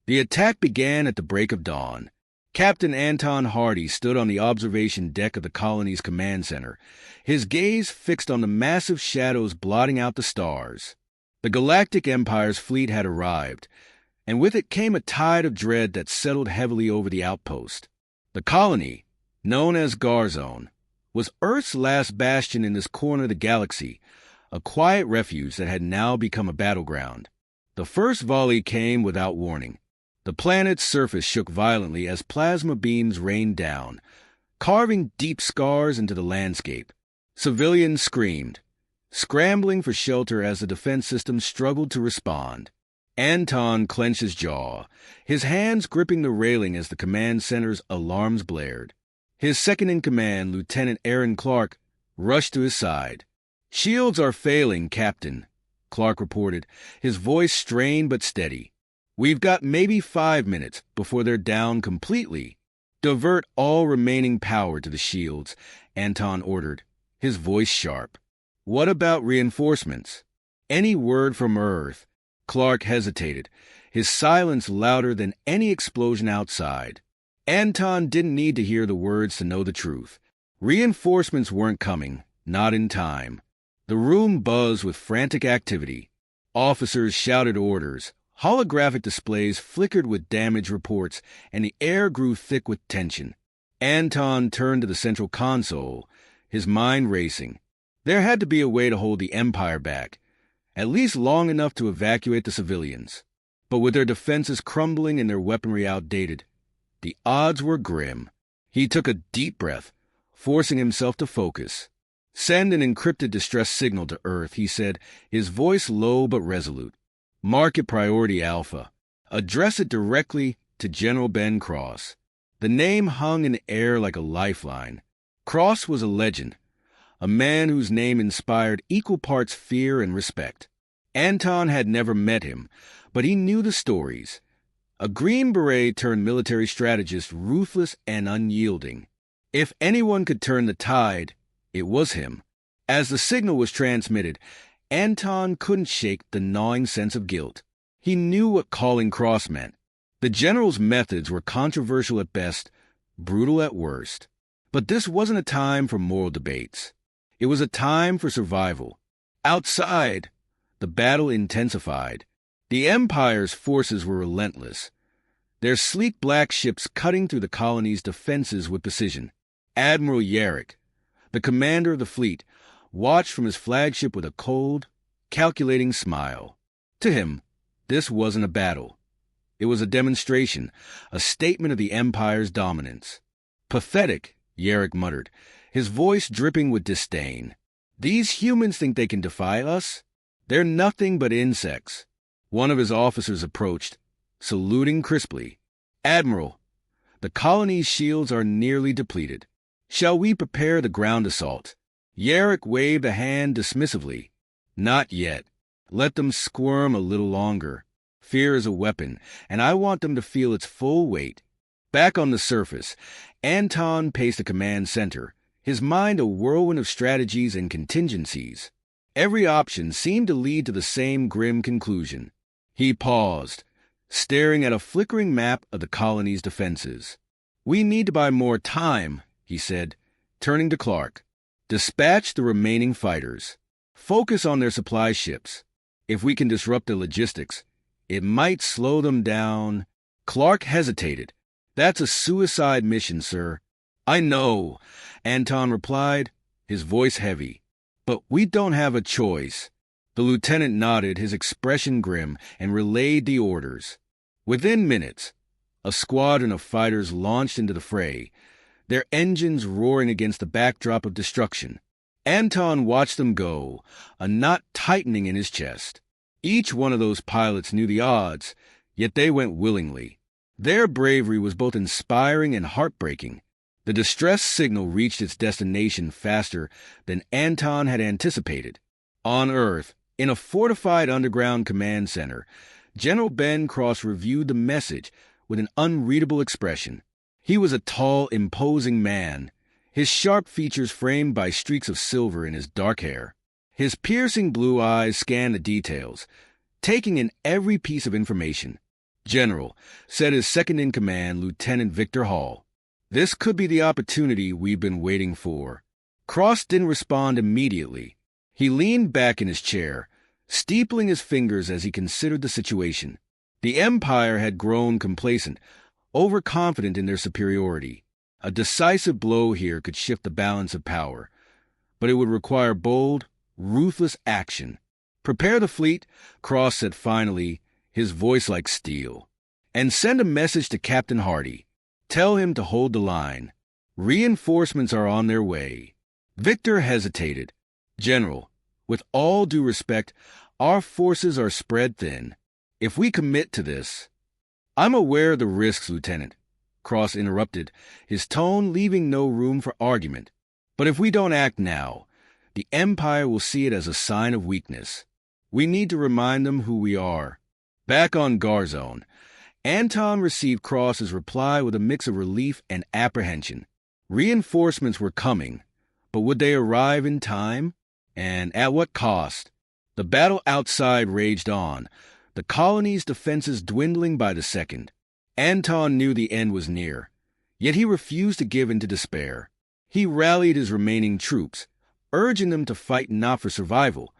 The attack began at the break of dawn. Captain Anton Hardy stood on the observation deck of the colony's command center, his gaze fixed on the massive shadows blotting out the stars. The Galactic Empire's fleet had arrived, and with it came a tide of dread that settled heavily over the outpost. The colony, known as Garzone, was Earth's last bastion in this corner of the galaxy, a quiet refuge that had now become a battleground. The first volley came without warning. The planet's surface shook violently as plasma beams rained down, carving deep scars into the landscape. Civilians screamed, scrambling for shelter as the defense system struggled to respond. Anton clenched his jaw, his hands gripping the railing as the command center's alarms blared. His second-in-command, Lieutenant Aaron Clark, rushed to his side. "Shields are failing, Captain," Clark reported, his voice strained but steady. "We've got maybe 5 minutes before they're down completely." "Divert all remaining power to the shields," Anton ordered, his voice sharp. "What about reinforcements?" "Any word from Earth?" Clark hesitated, his silence louder than any explosion outside. Anton didn't need to hear the words to know the truth. Reinforcements weren't coming, not in time. The room buzzed with frantic activity. Officers shouted orders. Holographic displays flickered with damage reports, and the air grew thick with tension. Anton turned to the central console, his mind racing. There had to be a way to hold the Empire back, at least long enough to evacuate the civilians. But with their defenses crumbling and their weaponry outdated, the odds were grim. He took a deep breath, forcing himself to focus. "Send an encrypted distress signal to Earth," he said, his voice low but resolute. "Mark it Priority Alpha. Address it directly to General Ben Cross." The name hung in the air like a lifeline. Cross was a legend, a man whose name inspired equal parts fear and respect. Anton had never met him, but he knew the stories. A Green Beret turned military strategist, ruthless and unyielding. If anyone could turn the tide, it was him. As the signal was transmitted, Anton couldn't shake the gnawing sense of guilt. He knew what calling Cross meant. The general's methods were controversial at best, brutal at worst. But this wasn't a time for moral debates. It was a time for survival. Outside, the battle intensified. The Empire's forces were relentless, their sleek black ships cutting through the colony's defenses with precision. Admiral Yarrick, the commander of the fleet, watched from his flagship with a cold, calculating smile. To him, this wasn't a battle. It was a demonstration, a statement of the Empire's dominance. "Pathetic," Yarrick muttered, his voice dripping with disdain. "These humans think they can defy us? They're nothing but insects." One of his officers approached, saluting crisply. "Admiral, the colony's shields are nearly depleted. Shall we prepare the ground assault?" Yarrick waved a hand dismissively. "Not yet. Let them squirm a little longer. Fear is a weapon, and I want them to feel its full weight." Back on the surface, Anton paced the command center, his mind a whirlwind of strategies and contingencies. Every option seemed to lead to the same grim conclusion. He paused, staring at a flickering map of the colony's defenses. "We need to buy more time," he said, turning to Clark. "Dispatch the remaining fighters. Focus on their supply ships. If we can disrupt their logistics, it might slow them down." Clark hesitated. "That's a suicide mission, sir." "I know," Anton replied, his voice heavy. "But we don't have a choice." The lieutenant nodded, his expression grim, and relayed the orders. Within minutes, a squadron of fighters launched into the fray, their engines roaring against the backdrop of destruction. Anton watched them go, a knot tightening in his chest. Each one of those pilots knew the odds, yet they went willingly. Their bravery was both inspiring and heartbreaking. The distress signal reached its destination faster than Anton had anticipated. On Earth, in a fortified underground command center, General Ben Cross reviewed the message with an unreadable expression. He was a tall, imposing man, his sharp features framed by streaks of silver in his dark hair. His piercing blue eyes scanned the details, taking in every piece of information. "General," said his second-in-command, Lieutenant Victor Hall. "This could be the opportunity we've been waiting for." Cross didn't respond immediately. He leaned back in his chair, steepling his fingers as he considered the situation. The Empire had grown complacent, overconfident in their superiority. A decisive blow here could shift the balance of power, but it would require bold, ruthless action. "Prepare the fleet," Cross said finally, his voice like steel. "And send a message to Captain Hardy. Tell him to hold the line. Reinforcements are on their way." Victor hesitated. "General, with all due respect, our forces are spread thin. If we commit to this—" "I'm aware of the risks, Lieutenant," Cross interrupted, his tone leaving no room for argument. "But if we don't act now, the Empire will see it as a sign of weakness. We need to remind them who we are." Back on Garzone, Anton received Cross's reply with a mix of relief and apprehension. Reinforcements were coming, but would they arrive in time? And at what cost? The battle outside raged on, the colony's defenses dwindling by the second. Anton knew the end was near, yet he refused to give in to despair. He rallied his remaining troops, urging them to fight not for survival,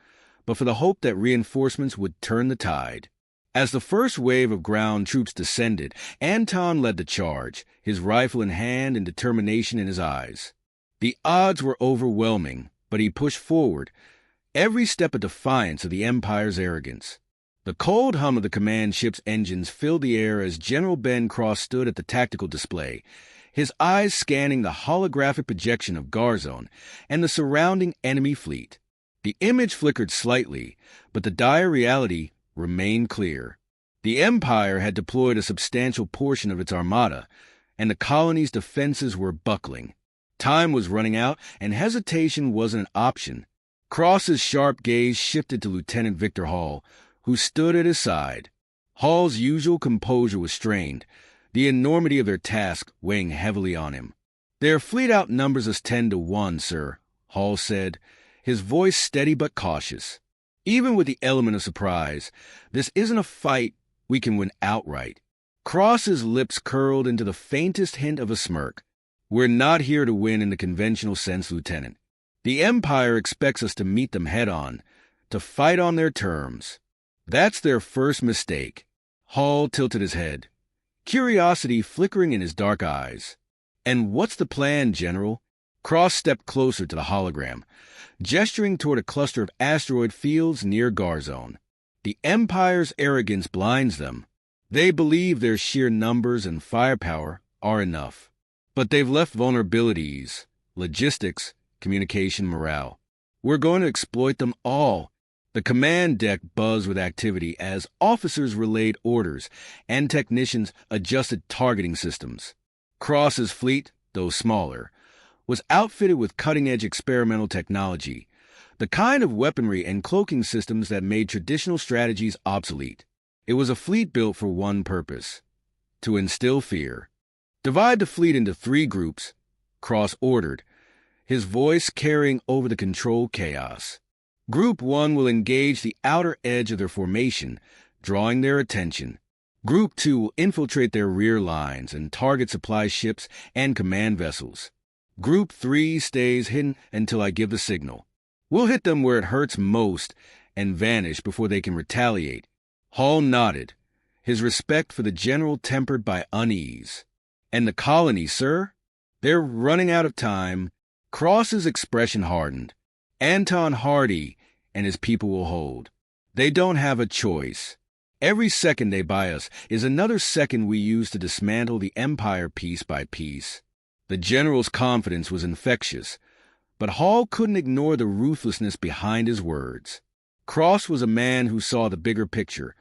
but for the hope that reinforcements would turn the tide. As the first wave of ground troops descended, Anton led the charge, his rifle in hand and determination in his eyes. The odds were overwhelming, but he pushed forward, every step a defiance of the Empire's arrogance. The cold hum of the command ship's engines filled the air as General Ben Cross stood at the tactical display, his eyes scanning the holographic projection of Garzone and the surrounding enemy fleet. The image flickered slightly, but the dire reality remained clear. The Empire had deployed a substantial portion of its armada, and the colony's defenses were buckling. Time was running out, and hesitation wasn't an option. Cross's sharp gaze shifted to Lieutenant Victor Hall, who stood at his side. Hall's usual composure was strained, the enormity of their task weighing heavily on him. "Their fleet outnumbers us 10-1, sir," Hall said, his voice steady but cautious. "Even with the element of surprise, this isn't a fight we can win outright." Cross's lips curled into the faintest hint of a smirk. "We're not here to win in the conventional sense, Lieutenant. The Empire expects us to meet them head-on, to fight on their terms. That's their first mistake." Hall tilted his head, curiosity flickering in his dark eyes. "And what's the plan, General?" Cross stepped closer to the hologram, gesturing toward a cluster of asteroid fields near Garzone. "The Empire's arrogance blinds them. They believe their sheer numbers and firepower are enough. But they've left vulnerabilities, logistics, communication, morale. We're going to exploit them all." The command deck buzzed with activity as officers relayed orders and technicians adjusted targeting systems. Cross's fleet, though smaller, was outfitted with cutting-edge experimental technology, the kind of weaponry and cloaking systems that made traditional strategies obsolete. It was a fleet built for one purpose: to instill fear. "Divide the fleet into 3 groups," Cross ordered, his voice carrying over the control chaos. "Group 1 will engage the outer edge of their formation, drawing their attention. Group 2 will infiltrate their rear lines and target supply ships and command vessels. Group 3 stays hidden until I give the signal. We'll hit them where it hurts most and vanish before they can retaliate." Hall nodded, his respect for the general tempered by unease. "And the colony, sir? They're running out of time." Cross's expression hardened. "Anton Hardy and his people will hold. They don't have a choice. Every second they buy us is another second we use to dismantle the Empire piece by piece." The general's confidence was infectious, but Hall couldn't ignore the ruthlessness behind his words. Cross was a man who saw the bigger picture,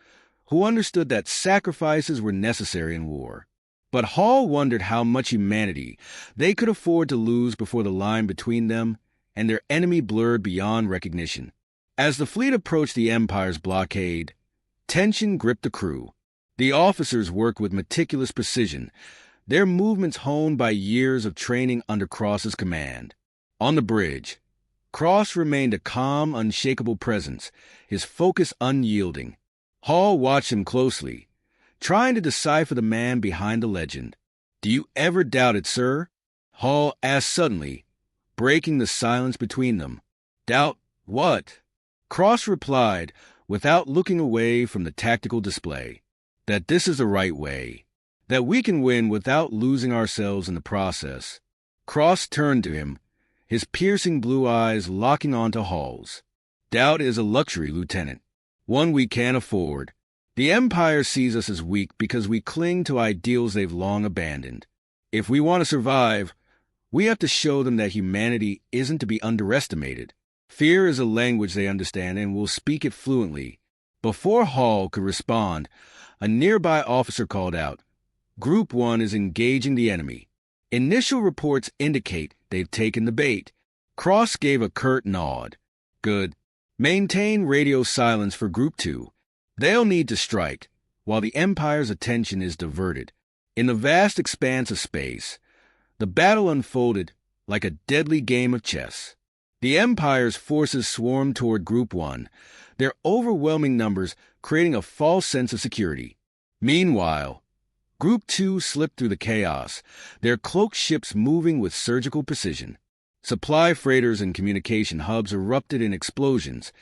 who understood that sacrifices were necessary in war. But Hall wondered how much humanity they could afford to lose before the line between them and their enemy blurred beyond recognition. As the fleet approached the Empire's blockade, tension gripped the crew. The officers worked with meticulous precision, their movements honed by years of training under Cross's command. On the bridge, Cross remained a calm, unshakable presence, his focus unyielding. Hall watched him closely, trying to decipher the man behind the legend. "Do you ever doubt it, sir?" Hall asked suddenly, breaking the silence between them. "Doubt what?" Cross replied, without looking away from the tactical display, "that this is the right way, that we can win without losing ourselves in the process." Cross turned to him, his piercing blue eyes locking onto Hall's. "Doubt is a luxury, Lieutenant, one we can't afford. The Empire sees us as weak because we cling to ideals they've long abandoned. If we want to survive, we have to show them that humanity isn't to be underestimated. Fear is a language they understand and will speak it fluently." Before Hall could respond, a nearby officer called out, "Group 1 is engaging the enemy. Initial reports indicate they've taken the bait." Cross gave a curt nod. "Good. Maintain radio silence for Group 2. They'll need to strike, while the Empire's attention is diverted." In the vast expanse of space, the battle unfolded like a deadly game of chess. The Empire's forces swarmed toward Group 1, their overwhelming numbers creating a false sense of security. Meanwhile, Group 2 slipped through the chaos, their cloaked ships moving with surgical precision. Supply freighters and communication hubs erupted in explosions,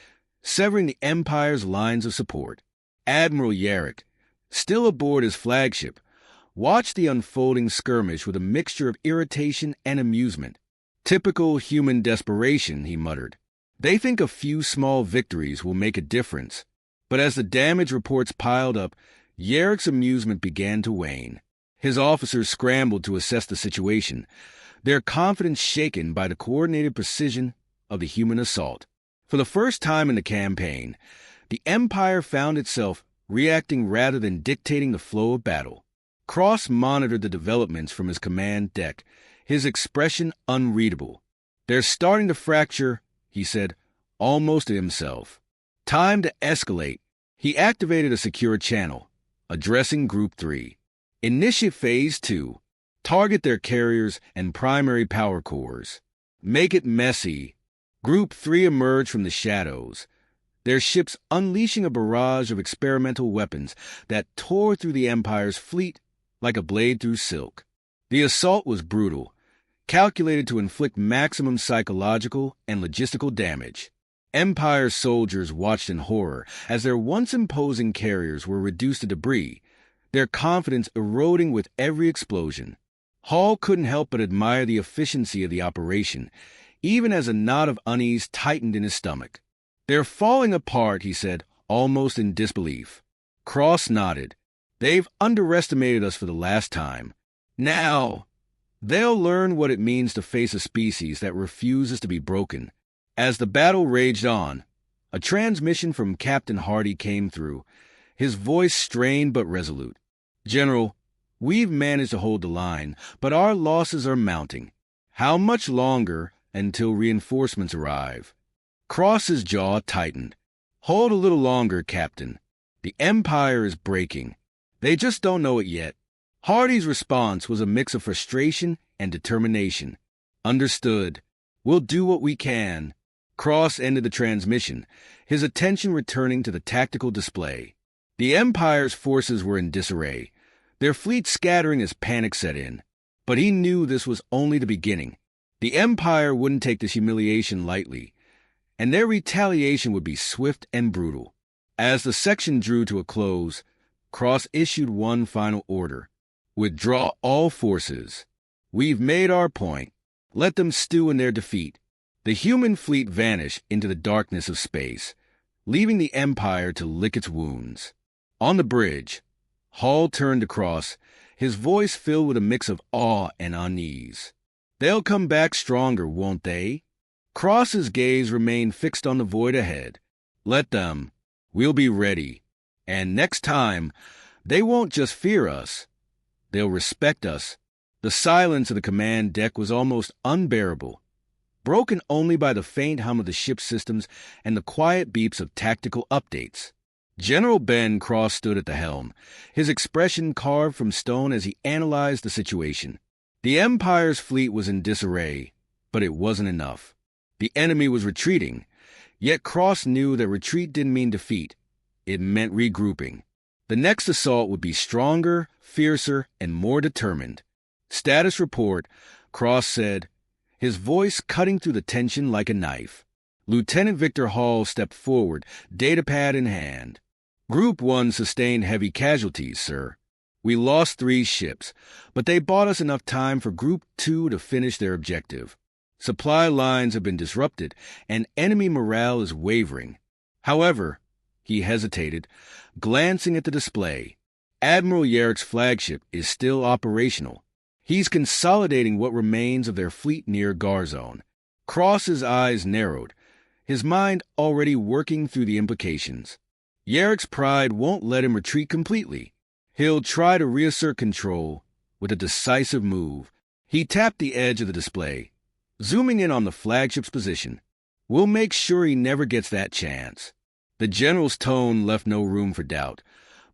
severing the Empire's lines of support. Admiral Yarrick, still aboard his flagship, watched the unfolding skirmish with a mixture of irritation and amusement. "Typical human desperation," he muttered. "They think a few small victories will make a difference." But as the damage reports piled up, Yarrick's amusement began to wane. His officers scrambled to assess the situation, their confidence shaken by the coordinated precision of the human assault. For the first time in the campaign, the Empire found itself reacting rather than dictating the flow of battle. Cross monitored the developments from his command deck, his expression unreadable. "They're starting to fracture," he said, almost to himself. "Time to escalate." He activated a secure channel, addressing Group 3. "Initiate Phase 2. Target their carriers and primary power cores. Make it messy." Group 3 emerged from the shadows, their ships unleashing a barrage of experimental weapons that tore through the Empire's fleet like a blade through silk. The assault was brutal, calculated to inflict maximum psychological and logistical damage. Empire soldiers watched in horror as their once imposing carriers were reduced to debris, their confidence eroding with every explosion. Hall couldn't help but admire the efficiency of the operation, even as a knot of unease tightened in his stomach. "They're falling apart," he said, almost in disbelief. Cross nodded. "They've underestimated us for the last time. Now, they'll learn what it means to face a species that refuses to be broken." As the battle raged on, a transmission from Captain Hardy came through, his voice strained but resolute. "General, we've managed to hold the line, but our losses are mounting. How much longer until reinforcements arrive?" Cross's jaw tightened. "Hold a little longer, Captain. The Empire is breaking. They just don't know it yet." Hardy's response was a mix of frustration and determination. "Understood. We'll do what we can." Cross ended the transmission, his attention returning to the tactical display. The Empire's forces were in disarray, their fleet scattering as panic set in. But he knew this was only the beginning. The Empire wouldn't take this humiliation lightly, and their retaliation would be swift and brutal. As the section drew to a close, Cross issued one final order: "Withdraw all forces. We've made our point. Let them stew in their defeat." The human fleet vanished into the darkness of space, leaving the Empire to lick its wounds. On the bridge, Hall turned to Cross, his voice filled with a mix of awe and unease. "They'll come back stronger, won't they?" Cross's gaze remained fixed on the void ahead. "Let them. We'll be ready. And next time, they won't just fear us. They'll respect us." The silence of the command deck was almost unbearable, broken only by the faint hum of the ship's systems and the quiet beeps of tactical updates. General Ben Cross stood at the helm, his expression carved from stone as he analyzed the situation. The Empire's fleet was in disarray, but it wasn't enough. The enemy was retreating, yet Cross knew that retreat didn't mean defeat. It meant regrouping. The next assault would be stronger, fiercer, and more determined. Status report, Cross said, his voice cutting through the tension like a knife. Lieutenant Victor Hall stepped forward, datapad in hand. Group 1 sustained heavy casualties, sir. We lost 3 ships, but they bought us enough time for Group 2 to finish their objective. Supply lines have been disrupted, and enemy morale is wavering. However, he hesitated, glancing at the display. Admiral Yarek's flagship is still operational. He's consolidating what remains of their fleet near Garzone. Cross's eyes narrowed, his mind already working through the implications. Yarek's pride won't let him retreat completely. He'll try to reassert control with a decisive move. He tapped the edge of the display, zooming in on the flagship's position. We'll make sure he never gets that chance. The general's tone left no room for doubt,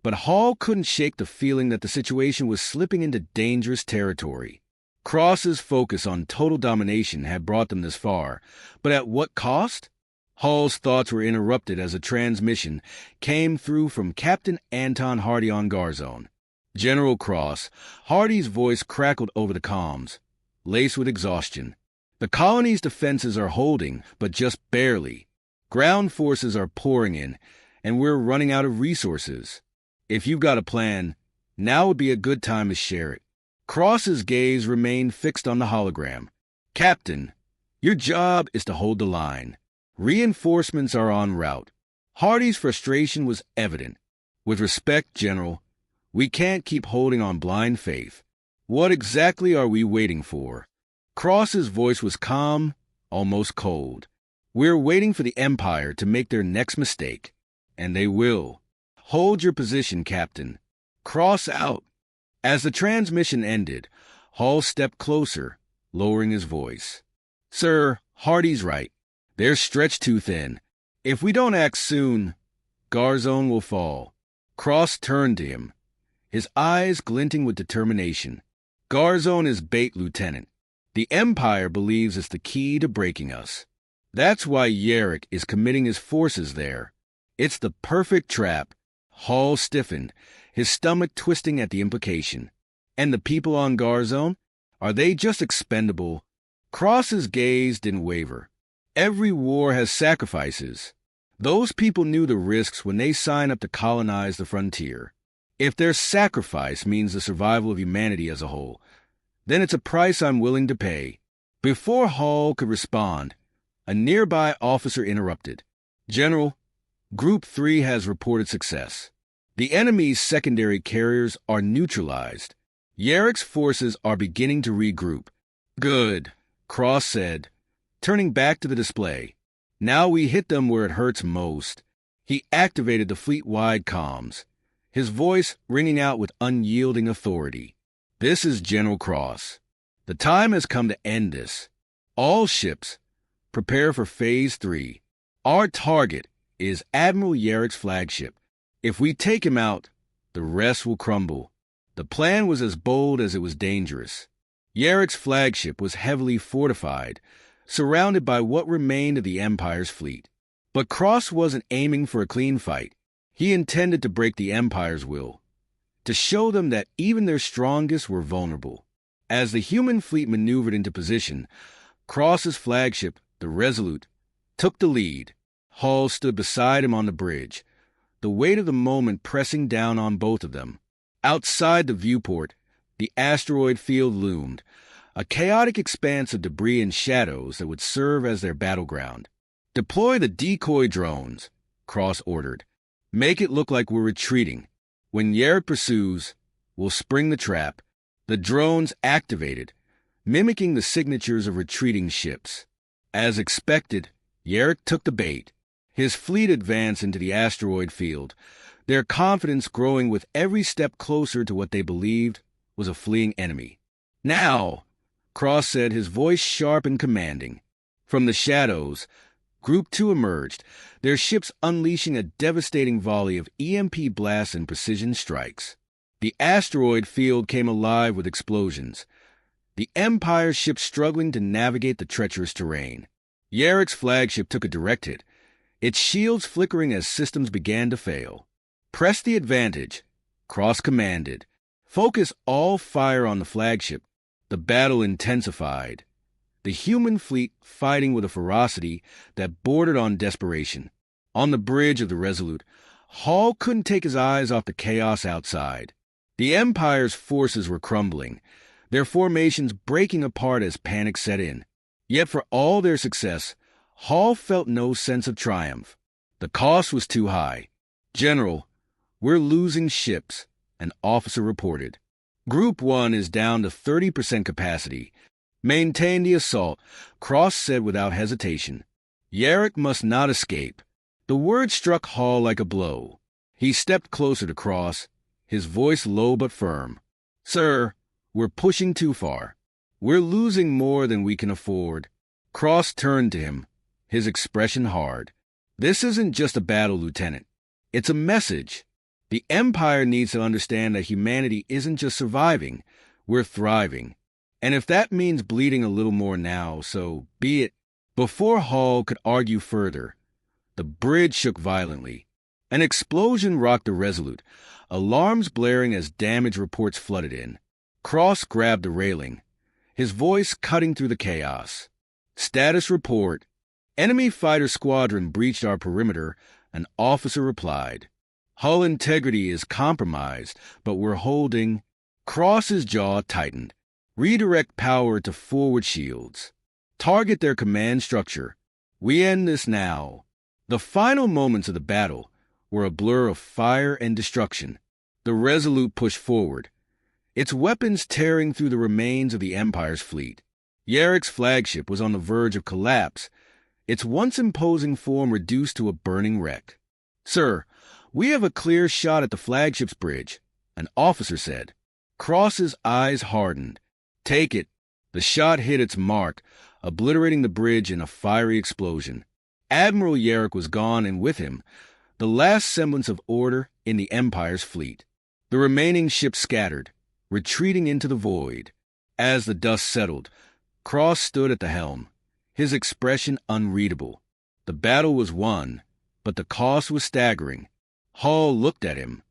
but Hall couldn't shake the feeling that the situation was slipping into dangerous territory. Cross's focus on total domination had brought them this far, but at what cost? Hall's thoughts were interrupted as a transmission came through from Captain Anton Hardy on Garzone. General Cross, Hardy's voice crackled over the comms, laced with exhaustion. The colony's defenses are holding, but just barely. Ground forces are pouring in, and we're running out of resources. If you've got a plan, now would be a good time to share it. Cross's gaze remained fixed on the hologram. Captain, your job is to hold the line. Reinforcements are en route. Hardy's frustration was evident. With respect, General, we can't keep holding on blind faith. What exactly are we waiting for? Cross's voice was calm, almost cold. We're waiting for the Empire to make their next mistake. And they will. Hold your position, Captain. Cross out. As the transmission ended, Hall stepped closer, lowering his voice. Sir, Hardy's right. They're stretched too thin. If we don't act soon, Garzone will fall. Cross turned to him, his eyes glinting with determination. Garzone is bait, Lieutenant. The Empire believes it's the key to breaking us. That's why Yarek is committing his forces there. It's the perfect trap. Hall stiffened, his stomach twisting at the implication. And the people on Garzone? Are they just expendable? Cross's gaze didn't waver. Every war has sacrifices. Those people knew the risks when they signed up to colonize the frontier. If their sacrifice means the survival of humanity as a whole, then it's a price I'm willing to pay. Before Hall could respond, a nearby officer interrupted. General, Group 3 has reported success. The enemy's secondary carriers are neutralized. Yarek's forces are beginning to regroup. Good, Cross said, turning back to the display. Now we hit them where it hurts most. He activated the fleet-wide comms, his voice ringing out with unyielding authority. This is General Cross. The time has come to end this. All ships, prepare for Phase 3. Our target is Admiral Yarek's flagship. If we take him out, the rest will crumble. The plan was as bold as it was dangerous. Yarek's flagship was heavily fortified, surrounded by what remained of the Empire's fleet. But Cross wasn't aiming for a clean fight. He intended to break the Empire's will, to show them that even their strongest were vulnerable. As the human fleet maneuvered into position, Cross's flagship, the Resolute, took the lead. Hall stood beside him on the bridge, the weight of the moment pressing down on both of them. Outside the viewport, the asteroid field loomed, a chaotic expanse of debris and shadows that would serve as their battleground. Deploy the decoy drones, Cross ordered. Make it look like we're retreating. When Yarek pursues, we'll spring the trap. The drones activated, mimicking the signatures of retreating ships. As expected, Yarek took the bait. His fleet advanced into the asteroid field, their confidence growing with every step closer to what they believed was a fleeing enemy. Now, Cross said, his voice sharp and commanding. From the shadows, Group 2 emerged, their ships unleashing a devastating volley of EMP blasts and precision strikes. The asteroid field came alive with explosions, the Empire ships struggling to navigate the treacherous terrain. Yarek's flagship took a direct hit, its shields flickering as systems began to fail. Press the advantage, Cross commanded. Focus all fire on the flagship. The battle intensified. The human fleet fighting with a ferocity that bordered on desperation. On the bridge of the Resolute, Hall couldn't take his eyes off the chaos outside. The Empire's forces were crumbling, their formations breaking apart as panic set in. Yet for all their success, Hall felt no sense of triumph. The cost was too high. "General, we're losing ships," an officer reported. "Group 1 is down to 30% capacity. Maintain the assault," Cross said without hesitation. Yarrick must not escape. The word struck Hall like a blow. He stepped closer to Cross, his voice low but firm. "Sir, we're pushing too far. We're losing more than we can afford." Cross turned to him, his expression hard. "This isn't just a battle, Lieutenant. It's a message. The Empire needs to understand that humanity isn't just surviving, we're thriving. And if that means bleeding a little more now, so be it." Before Hall could argue further, the bridge shook violently. An explosion rocked the Resolute, alarms blaring as damage reports flooded in. Cross grabbed the railing, his voice cutting through the chaos. "Status report. Enemy fighter squadron breached our perimeter," an officer replied. "Hull integrity is compromised, but we're holding." Cross's jaw tightened. "Redirect power to forward shields. Target their command structure. We end this now." The final moments of the battle were a blur of fire and destruction. The Resolute pushed forward, its weapons tearing through the remains of the Empire's fleet. Yarrick's flagship was on the verge of collapse, its once imposing form reduced to a burning wreck. "Sir, we have a clear shot at the flagship's bridge," an officer said. Cross's eyes hardened. "Take it." The shot hit its mark, obliterating the bridge in a fiery explosion. Admiral Yarrick was gone, and with him, the last semblance of order in the Empire's fleet. The remaining ships scattered, retreating into the void. As the dust settled, Cross stood at the helm, his expression unreadable. The battle was won, but the cost was staggering. Hall looked at him,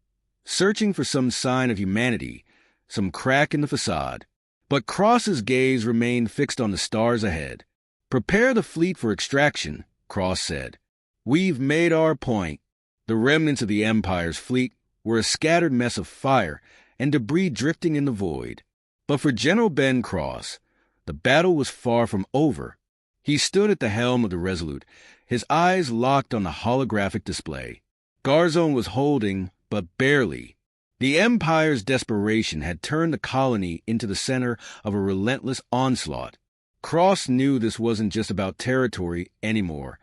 searching for some sign of humanity, some crack in the facade. But Cross's gaze remained fixed on the stars ahead. "Prepare the fleet for extraction," Cross said. "We've made our point." The remnants of the Empire's fleet were a scattered mess of fire and debris drifting in the void. But for General Ben Cross, the battle was far from over. He stood at the helm of the Resolute, his eyes locked on the holographic display. Garzone was holding, but barely. The Empire's desperation had turned the colony into the center of a relentless onslaught. Cross knew this wasn't just about territory anymore.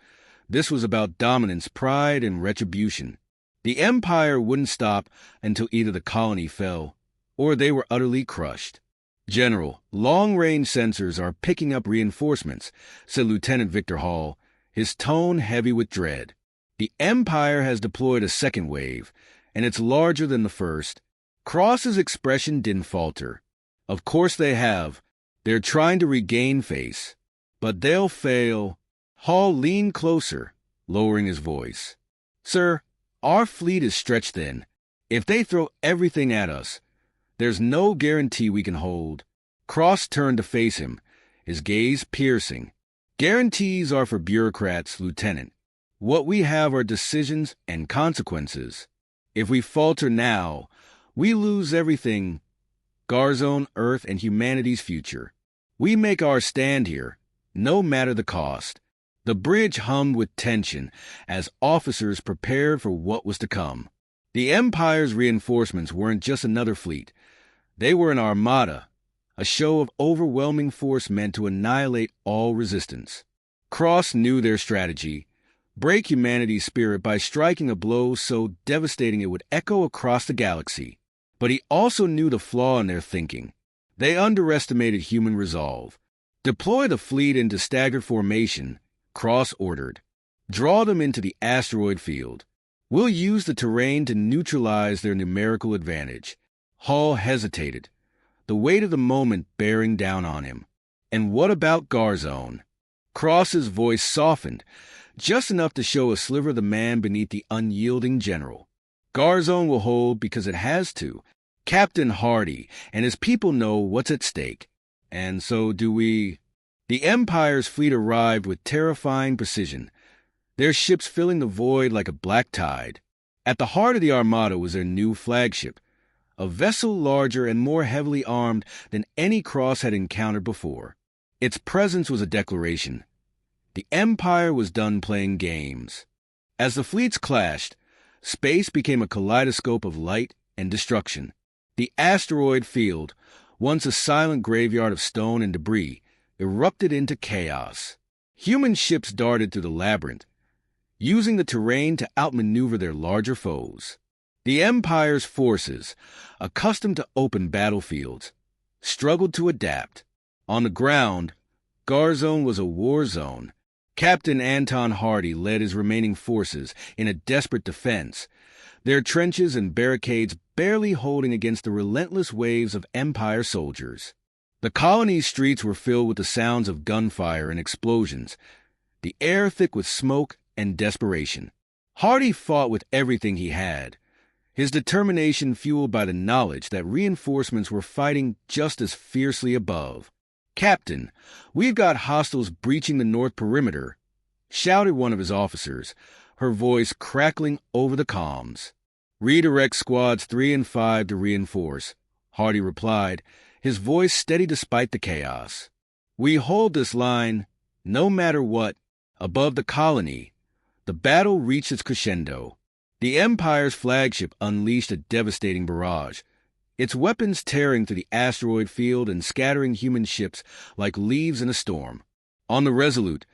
This was about dominance, pride, and retribution. The Empire wouldn't stop until either the colony fell, or they were utterly crushed. "General, long-range sensors are picking up reinforcements," said Lieutenant Victor Hall, his tone heavy with dread. "The Empire has deployed a second wave, and it's larger than the first." Cross's expression didn't falter. "Of course they have. They're trying to regain face. But they'll fail." Hall leaned closer, lowering his voice. "Sir, our fleet is stretched thin. If they throw everything at us, there's no guarantee we can hold." Cross turned to face him, his gaze piercing. "Guarantees are for bureaucrats, Lieutenant. What we have are decisions and consequences. If we falter now, we lose everything: Garzone, Earth, and humanity's future. We make our stand here, no matter the cost." The bridge hummed with tension as officers prepared for what was to come. The Empire's reinforcements weren't just another fleet. They were an armada, a show of overwhelming force meant to annihilate all resistance. Cross knew their strategy: break humanity's spirit by striking a blow so devastating it would echo across the galaxy. But he also knew the flaw in their thinking. They underestimated human resolve. "Deploy the fleet into staggered formation," Cross ordered. "Draw them into the asteroid field. We'll use the terrain to neutralize their numerical advantage." Hall hesitated, the weight of the moment bearing down on him. "And what about Garzone?" Cross's voice softened, just enough to show a sliver of the man beneath the unyielding general. Garzone will hold because it has to. Captain Hardy and his people know what's at stake. And so do we. The Empire's fleet arrived with terrifying precision, their ships filling the void like a black tide. At the heart of the armada was their new flagship, a vessel larger and more heavily armed than any Cross had encountered before. Its presence was a declaration. The Empire was done playing games. As the fleets clashed, space became a kaleidoscope of light and destruction. The asteroid field, once a silent graveyard of stone and debris, erupted into chaos. Human ships darted through the labyrinth, using the terrain to outmaneuver their larger foes. The Empire's forces, accustomed to open battlefields, struggled to adapt. On the ground, Garzone was a war zone. Captain Anton Hardy led his remaining forces in a desperate defense, their trenches and barricades barely holding against the relentless waves of Empire soldiers. The colony's streets were filled with the sounds of gunfire and explosions, the air thick with smoke and desperation. Hardy fought with everything he had, his determination fueled by the knowledge that reinforcements were fighting just as fiercely above. "Captain, we've got hostiles breaching the north perimeter," shouted one of his officers, her voice crackling over the comms. "Redirect squads 3 and 5 to reinforce," Hardy replied, his voice steady despite the chaos. "We hold this line, no matter what." Above the colony, the battle reached its crescendo. The Empire's flagship unleashed a devastating barrage, its weapons tearing through the asteroid field and scattering human ships like leaves in a storm. On the Resolute,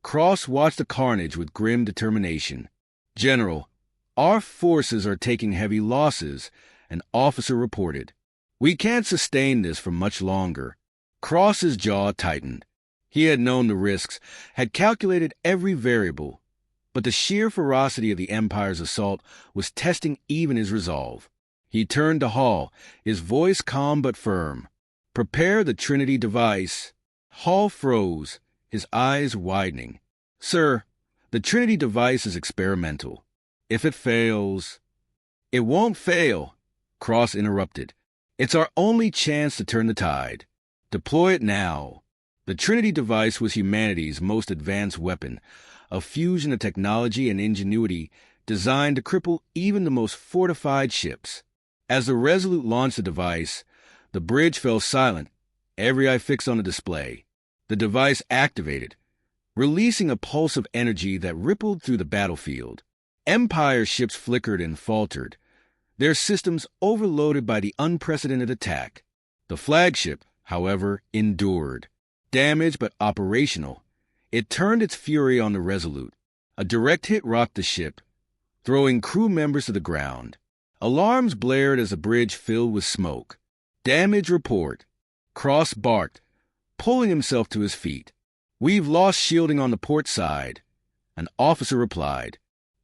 Cross watched the carnage with grim determination. "General, our forces are taking heavy losses," an officer reported. "We can't sustain this for much longer." Cross's jaw tightened. He had known the risks, had calculated every variable, but the sheer ferocity of the Empire's assault was testing even his resolve. He turned to Hall, his voice calm but firm. "Prepare the Trinity device." Hall froze, his eyes widening. "Sir, the Trinity device is experimental. If it fails—" "It won't fail," Cross interrupted. "It's our only chance to turn the tide. Deploy it now." The Trinity device was humanity's most advanced weapon, a fusion of technology and ingenuity designed to cripple even the most fortified ships. As the Resolute launched the device, the bridge fell silent, every eye fixed on the display. The device activated, releasing a pulse of energy that rippled through the battlefield. Empire ships flickered and faltered, their systems overloaded by the unprecedented attack. The flagship, however, endured. Damaged but operational, it turned its fury on the Resolute. A direct hit rocked the ship, throwing crew members to the ground. Alarms blared as the bridge filled with smoke. "Damage report." Cross barked, pulling himself to his feet. "We've lost shielding on the port side," an officer replied.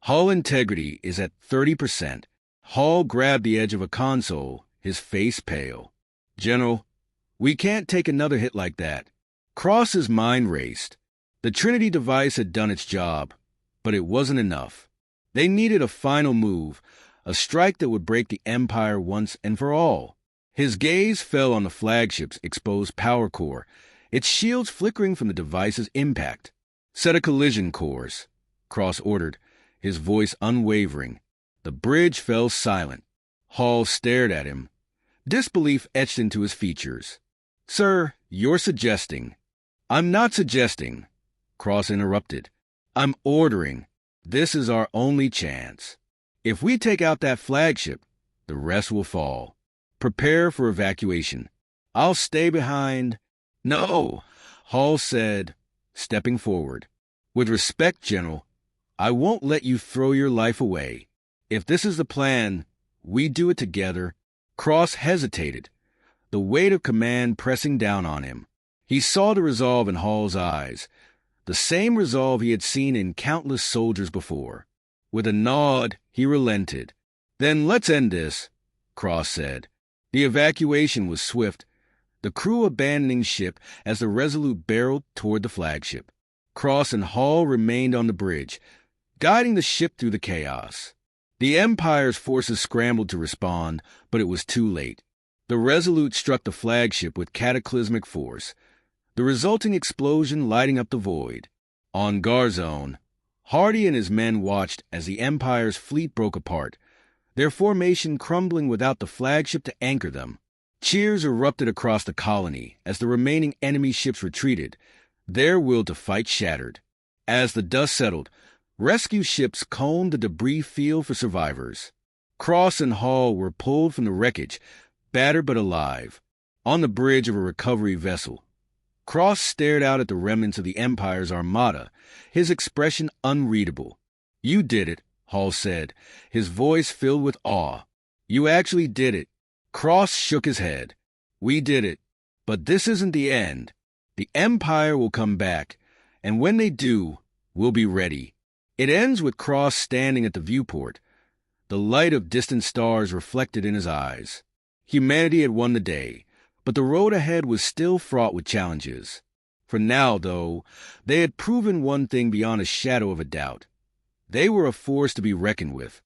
"Hull integrity is at 30%. Hall grabbed the edge of a console, his face pale. "General, we can't take another hit like that." Cross's mind raced. The Trinity device had done its job, but it wasn't enough. They needed a final move, a strike that would break the Empire once and for all. His gaze fell on the flagship's exposed power core, its shields flickering from the device's impact. "Set a collision course," Cross ordered, his voice unwavering. The bridge fell silent. Hall stared at him, disbelief etched into his features. "Sir, you're suggesting—" "I'm not suggesting," Cross interrupted. "I'm ordering. This is our only chance. If we take out that flagship, the rest will fall. Prepare for evacuation. I'll stay behind." "No," Hall said, stepping forward. "With respect, General, I won't let you throw your life away. If this is the plan, we do it together." Cross hesitated, the weight of command pressing down on him. He saw the resolve in Hall's eyes, the same resolve he had seen in countless soldiers before. With a nod, he relented. "Then let's end this," Cross said. The evacuation was swift, the crew abandoning ship as the Resolute barreled toward the flagship. Cross and Hall remained on the bridge, guiding the ship through the chaos. The Empire's forces scrambled to respond, but it was too late. The Resolute struck the flagship with cataclysmic force, the resulting explosion lighting up the void. On Garzone, Hardy and his men watched as the Empire's fleet broke apart, their formation crumbling without the flagship to anchor them. Cheers erupted across the colony as the remaining enemy ships retreated, their will to fight shattered. As the dust settled, rescue ships combed the debris field for survivors. Cross and Hall were pulled from the wreckage, battered but alive, on the bridge of a recovery vessel. Cross stared out at the remnants of the Empire's armada, his expression unreadable. "You did it," Hall said, his voice filled with awe. "You actually did it." Cross shook his head. "We did it. But this isn't the end. The Empire will come back, and when they do, we'll be ready." It ends with Cross standing at the viewport, the light of distant stars reflected in his eyes. Humanity had won the day, but the road ahead was still fraught with challenges. For now, though, they had proven one thing beyond a shadow of a doubt. They were a force to be reckoned with.